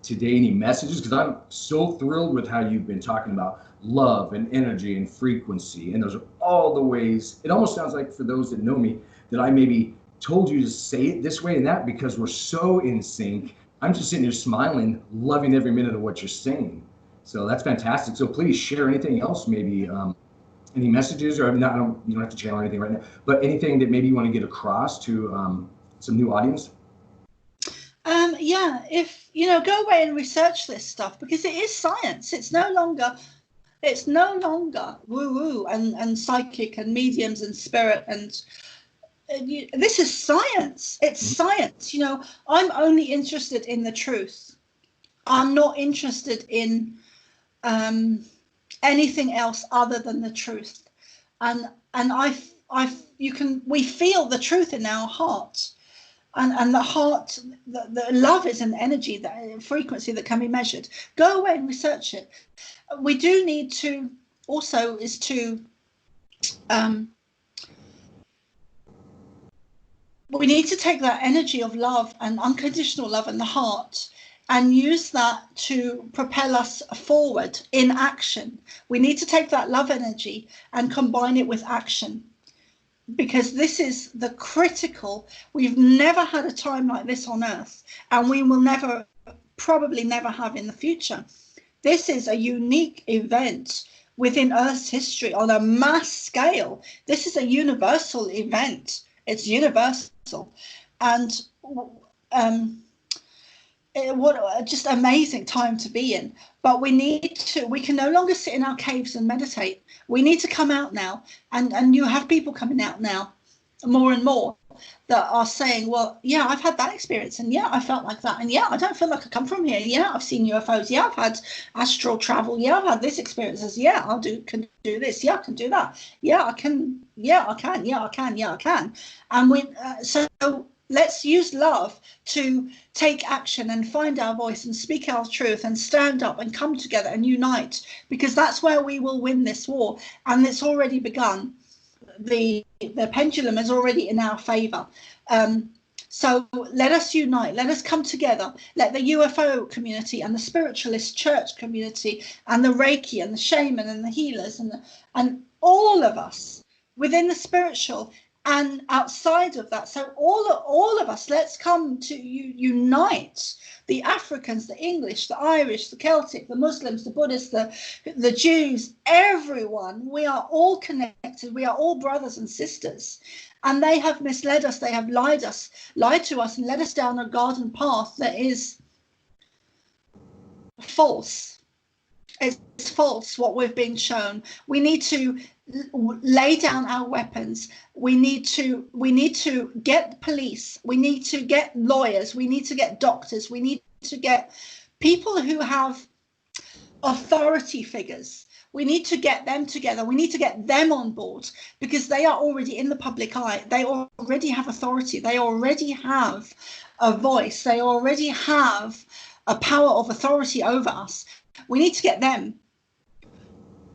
today, any messages? Because I'm so thrilled with how you've been talking about love and energy and frequency. And those are all the ways. It almost sounds like, for those that know me, that I maybe told you to say it this way and that, because we're so in sync. I'm just sitting here smiling, loving every minute of what you're saying. So that's fantastic. So please share anything else, maybe any messages, or not, you don't have to channel anything right now, but anything that maybe you want to get across to some new audience.
Yeah, if you know, go away and research this stuff, because it is science. It's no longer woo woo and psychic and mediums and spirit and this is science. It's science. You know, I'm only interested in the truth. I'm not interested in anything else other than the truth. And we feel the truth in our heart. And the heart, the love is an energy, that frequency that can be measured. Go away and research it. We do need to also is to we need to take that energy of love and unconditional love in the heart and use that to propel us forward in action. We need to take that love energy and combine it with action, because this is the critical. We've never had a time like this on Earth, and we will probably never have in the future. This is a unique event within Earth's history on a mass scale. This is a universal event. It's universal, and what just amazing time to be in. But we can no longer sit in our caves and meditate. We need to come out now, and you have people coming out now more and more that are saying, well, yeah, I've had that experience, and yeah, I felt like that, and yeah, I don't feel like I come from here. Yeah, I've seen UFOs. Yeah, I've had astral travel. Yeah, I've had this experiences. Yeah, can do this. Yeah, I can do that. Yeah, I can. Yeah, I can. Yeah, I can. Yeah, I can. And so let's use love to take action and find our voice and speak our truth and stand up and come together and unite, because that's where we will win this war, and it's already begun. The pendulum is already in our favor. So let us unite, let us come together, let the UFO community and the spiritualist church community and the Reiki and the shaman and the healers and all of us within the spiritual and outside of that. So all of us, let's come to unite. The Africans, the English, the Irish, the Celtic, the Muslims, the Buddhists, the Jews, everyone, we are all connected. We are all brothers and sisters. And they have misled us. They have lied to us and led us down a garden path that is false. It's false what we've been shown. We need to lay down our weapons. We need to get police. We need to get lawyers. We need to get doctors. We need to get people who have authority figures. We need to get them together. We need to get them on board, because they are already in the public eye. They already have authority. They already have a voice. They already have a power of authority over us. We need to get them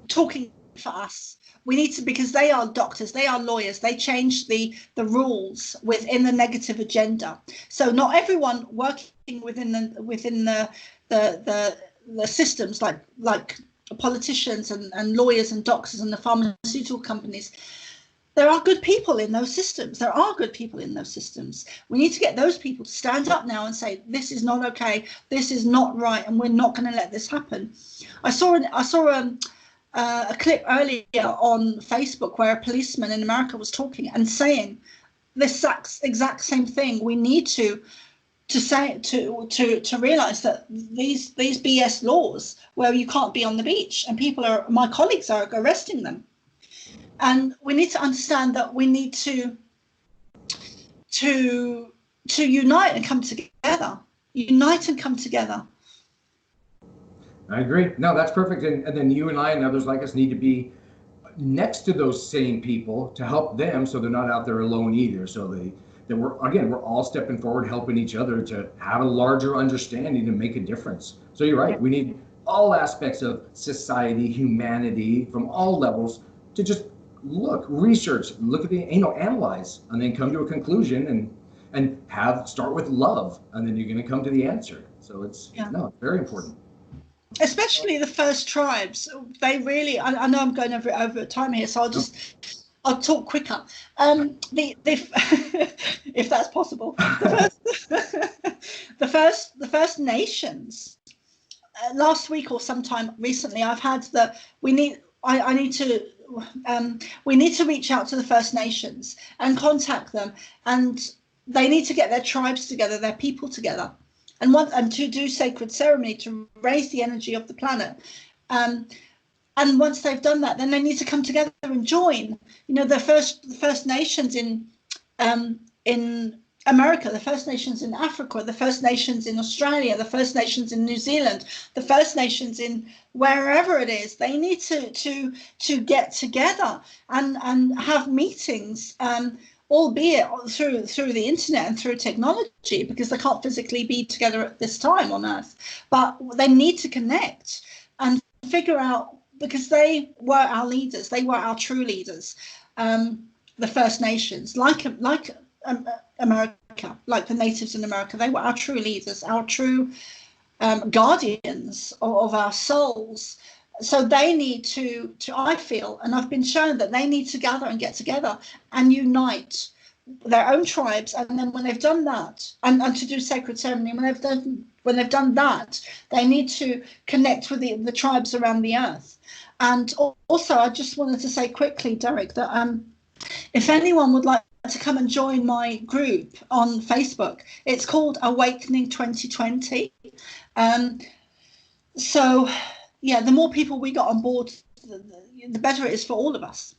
talking for us. We need to, because they are doctors, they are lawyers, they change the rules within the negative agenda. So not everyone working within the the systems like politicians and lawyers and doctors and the pharmaceutical companies. There are good people in those systems. There are good people in those systems. We need to get those people to stand up now and say, this is not okay, this is not right, and we're not going to let this happen. I saw a clip earlier on Facebook where a policeman in America was talking and saying this exact same thing. We need to realize that these BS laws where you can't be on the beach and my colleagues are arresting them. And we need to understand that we need to unite and come together. Unite and come together.
I agree. No, that's perfect. And then you and I and others like us need to be next to those same people to help them, so they're not out there alone either. So that we're all stepping forward, helping each other to have a larger understanding and make a difference. So you're right. We need all aspects of society, humanity, from all levels to just research, look at analyze, and then come to a conclusion and start with love, and then you're going to come to the answer. So it's very important.
Especially the first tribes, they really. I know I'm going over time here, so I'll talk quicker. If that's possible, the First Nations. Last week or sometime recently, I've had we need to reach out to the First Nations and contact them, and they need to get their tribes together, their people together, and to do sacred ceremony to raise the energy of the planet. And once they've done that, then they need to come together and join. The First Nations in America, the First Nations in Africa, the First Nations in Australia, the First Nations in New Zealand, the First Nations in wherever it is, they need to get together and have meetings, albeit through the internet and through technology, because they can't physically be together at this time on Earth. But they need to connect and figure out, because they were our leaders, they were our true leaders, the First Nations, like America, like the natives in America. They were our true leaders, our true guardians of our souls. So they need to, I feel, and I've been shown that they need to gather and get together and unite their own tribes. And then when they've done that, and to do sacred ceremony, when they've done that, they need to connect with the tribes around the earth. And also, I just wanted to say quickly, Derek, that if anyone would like to come and join my group on Facebook, it's called Awakening 2020. So yeah, the more people we got on board, the better it is for all of us.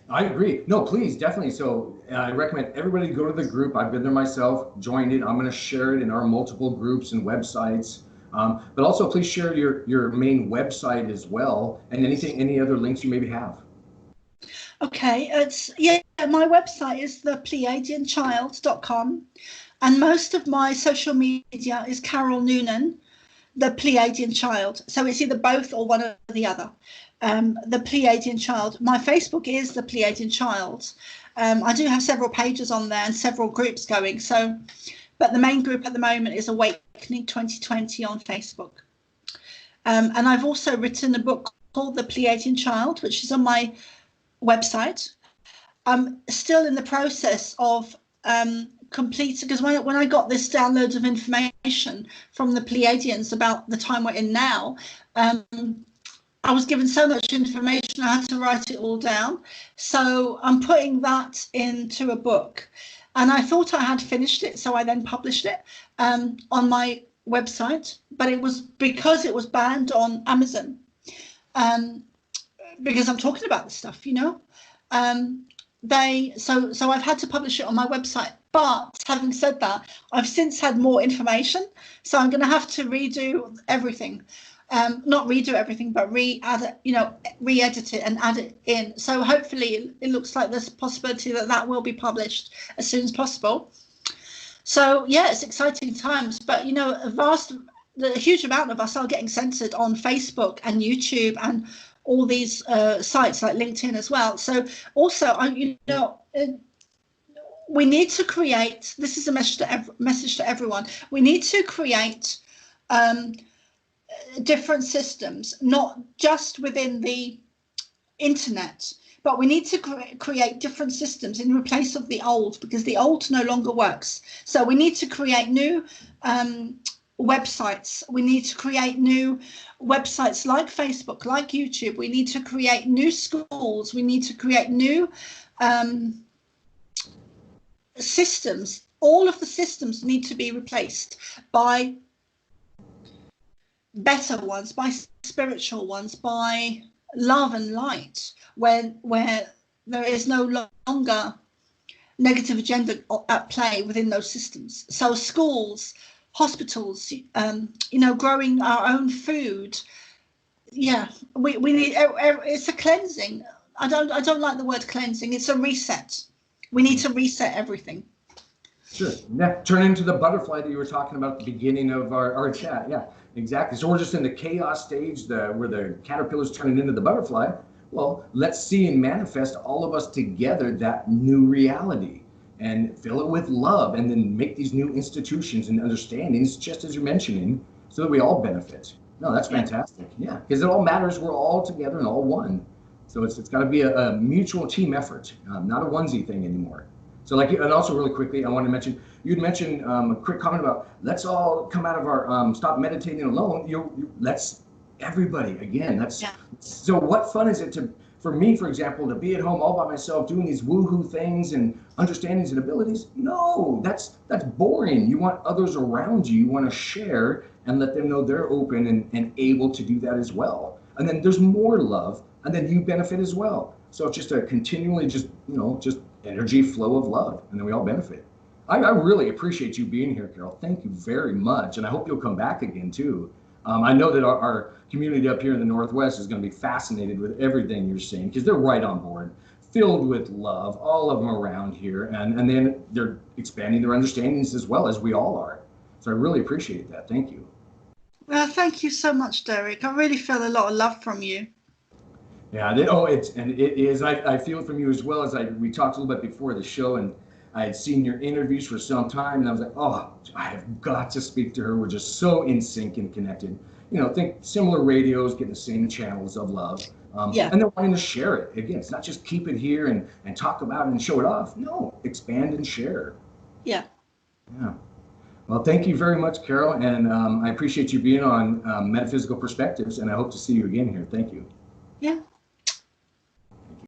I agree. No, please, definitely. So I recommend everybody go to the group. I've been there myself, joined it. I'm going to share it in our multiple groups and websites. But also please share your main website as well, and any other links you maybe have.
Okay, my website is thepleiadianchild.com, and most of my social media is Carol Noonan, the Pleiadian Child. So it's either both or one or the other. The Pleiadian Child. My Facebook is the Pleiadian Child. I do have several pages on there and several groups going. But the main group at the moment is Awakening 2020 on Facebook. And I've also written a book called The Pleiadian Child, which is on my website. I'm still in the process of completing, because when I got this download of information from the Pleiadians about the time we're in now, I was given so much information, I had to write it all down. So I'm putting that into a book. And I thought I had finished it, so I then published it on my website. But it was because it was banned on Amazon, because I'm talking about this stuff, so I've had to publish it on my website. But having said that, I've since had more information, so I'm going to have to redo everything. Not redo everything, but re-edit it and add it in. So hopefully it looks like there's a possibility that will be published as soon as possible. So yeah, it's exciting times, but a huge amount of us are getting censored on Facebook and YouTube and all these sites like LinkedIn as well. So also, we need to create, this is a message to everyone, we need to create different systems, not just within the internet, but we need to create different systems in place of the old, because the old no longer works. So we need to create new websites. We need to create new websites like Facebook, like YouTube. We need to create new schools. We need to create new systems. All of the systems need to be replaced by better ones, by spiritual ones, by love and light, where there is no longer negative agenda at play within those systems. So schools, hospitals, growing our own food. Yeah, we need. It's a cleansing. I don't like the word cleansing. It's a reset. We need to reset everything.
Sure. Yeah. Turn into the butterfly that you were talking about at the beginning of our chat. Yeah, exactly. So we're just in the chaos stage, where the caterpillar's turning into the butterfly. Well, let's see and manifest, all of us together, that new reality, and fill it with love, and then make these new institutions and understandings, just as you're mentioning, so that we all benefit. No, that's fantastic. Yeah, because it all matters. We're all together and all one. So it's got to be a mutual team effort, not a onesie thing anymore. So and also really quickly, I want to mention, you'd mentioned a quick comment about, let's all come out of our, stop meditating alone. Let's, everybody, again, so what fun is it for me, for example, to be at home all by myself doing these woohoo things and understandings and abilities? No, that's boring. You want others around you. You want to share and let them know they're open and able to do that as well. And then there's more love, and then you benefit as well. So it's just a continually just energy flow of love, and then we all benefit. I really appreciate you being here, Carol. Thank you very much. And I hope you'll come back again too. I know that our community up here in the Northwest is going to be fascinated with everything you're saying, because they're right on board, filled with love, all of them around here. And then they're expanding their understandings as well, as we all are. So I really appreciate that. Thank you.
Well, thank you so much, Derek. I really feel a lot of love from you.
Yeah, it is. I feel it from you as well. As we talked a little bit before the show, and I had seen your interviews for some time, and I was like, oh, I have got to speak to her. We're just so in sync and connected. Think similar radios, getting the same channels of love. And then wanting to share it. Again, it's not just keep it here and talk about it and show it off. No, expand and share.
Yeah.
Yeah. Well, thank you very much, Carol. And I appreciate you being on Metaphysical Perspectives, and I hope to see you again here. Thank you.
Yeah.